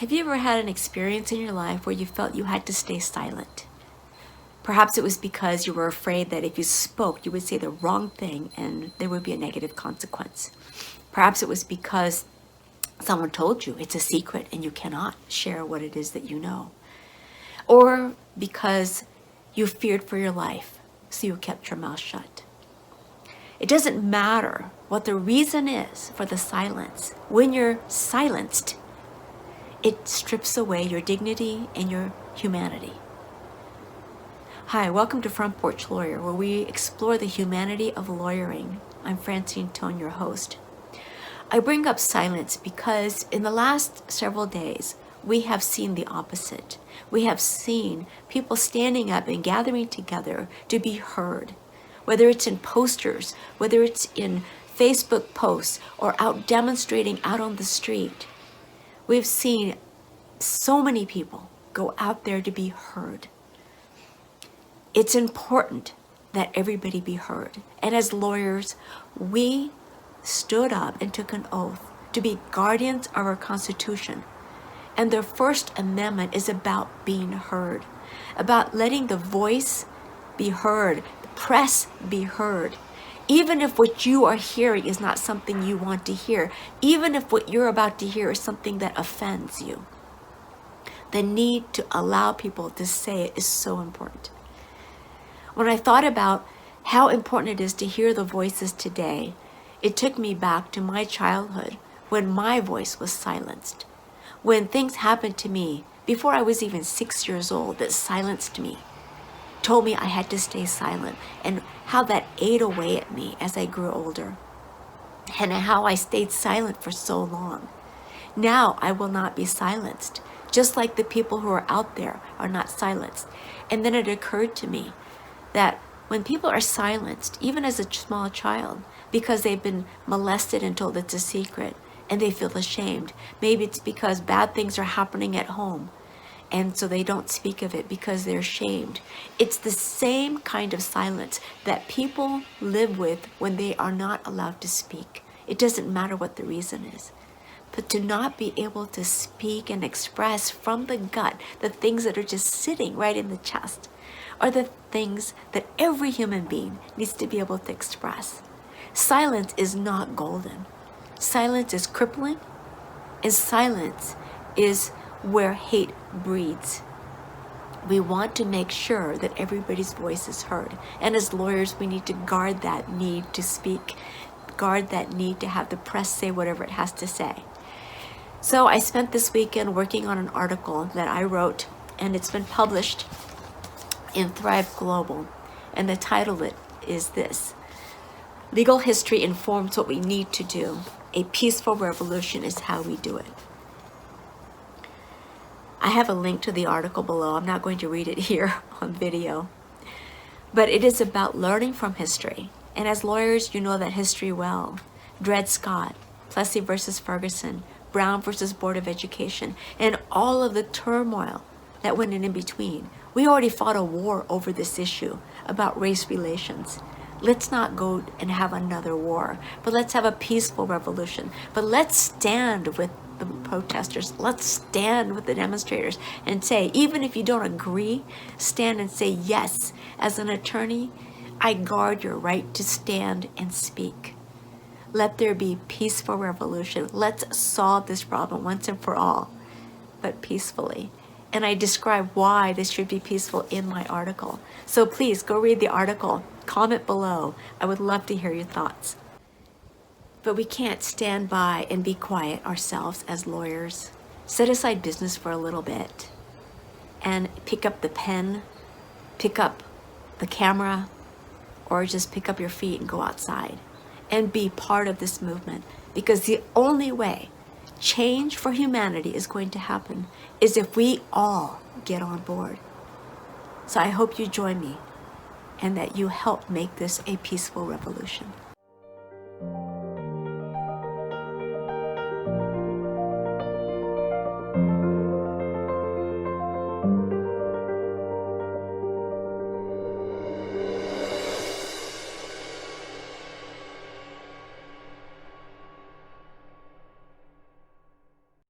Have you ever had an experience in your life where you felt you had to stay silent? Perhaps it was because you were afraid that if you spoke, you would say the wrong thing and there would be a negative consequence. Perhaps it was because someone told you it's a secret and you cannot share what it is that you know. Or because you feared for your life, so you kept your mouth shut. It doesn't matter what the reason is for the silence. When you're silenced, it strips away your dignity and your humanity. Hi, welcome to Front Porch Lawyer, where we explore the humanity of lawyering. I'm Francine Tone, your host. I bring up silence because in the last several days, we have seen the opposite. We have seen people standing up and gathering together to be heard, whether it's in posters, whether it's in Facebook posts, or out demonstrating out on the street. We've seen so many people go out there to be heard. It's important that everybody be heard. And as lawyers, we stood up and took an oath to be guardians of our Constitution. And the First Amendment is about being heard, about letting the voice be heard, the press be heard. Even if what you are hearing is not something you want to hear, even if what you're about to hear is something that offends you, the need to allow people to say it is so important. When I thought about how important it is to hear the voices today, it took me back to my childhood when my voice was silenced. When things happened to me before I was even 6 years old that silenced me, told me I had to stay silent, and how that ate away at me as I grew older, and how I stayed silent for so long. Now I will not be silenced, just like the people who are out there are not silenced. And then it occurred to me that when people are silenced, even as a small child, because they've been molested and told it's a secret, and they feel ashamed, maybe it's because bad things are happening at home, and so they don't speak of it because they're ashamed. It's the same kind of silence that people live with when they are not allowed to speak. It doesn't matter what the reason is. But to not be able to speak and express from the gut the things that are just sitting right in the chest are the things that every human being needs to be able to express. Silence is not golden. Silence is crippling, and silence is where hate breeds. We want to make sure that everybody's voice is heard. And as lawyers, we need to guard that need to speak, guard that need to have the press say whatever it has to say. So I spent this weekend working on an article that I wrote, and it's been published in Thrive Global. And the title is this: Legal history informs what we need to do. A peaceful revolution is how we do it. I have a link to the article below. I'm not going to read it here on video. But it is about learning from history. And as lawyers, you know that history well. Dred Scott, Plessy versus Ferguson, Brown versus Board of Education, and all of the turmoil that went in between. We already fought a war over this issue about race relations. Let's not go and have another war, but let's have a peaceful revolution. But let's stand with the protesters. Let's stand with the demonstrators and say, even if you don't agree, stand and say, yes, as an attorney, I guard your right to stand and speak. Let there be peaceful revolution. Let's solve this problem once and for all, but peacefully. And I describe why this should be peaceful in my article. So please go read the article, comment below. I would love to hear your thoughts. But we can't stand by and be quiet ourselves as lawyers. Set aside business for a little bit and pick up the pen, pick up the camera, or just pick up your feet and go outside and be part of this movement. Because the only way change for humanity is going to happen is if we all get on board. So I hope you join me and that you help make this a peaceful revolution.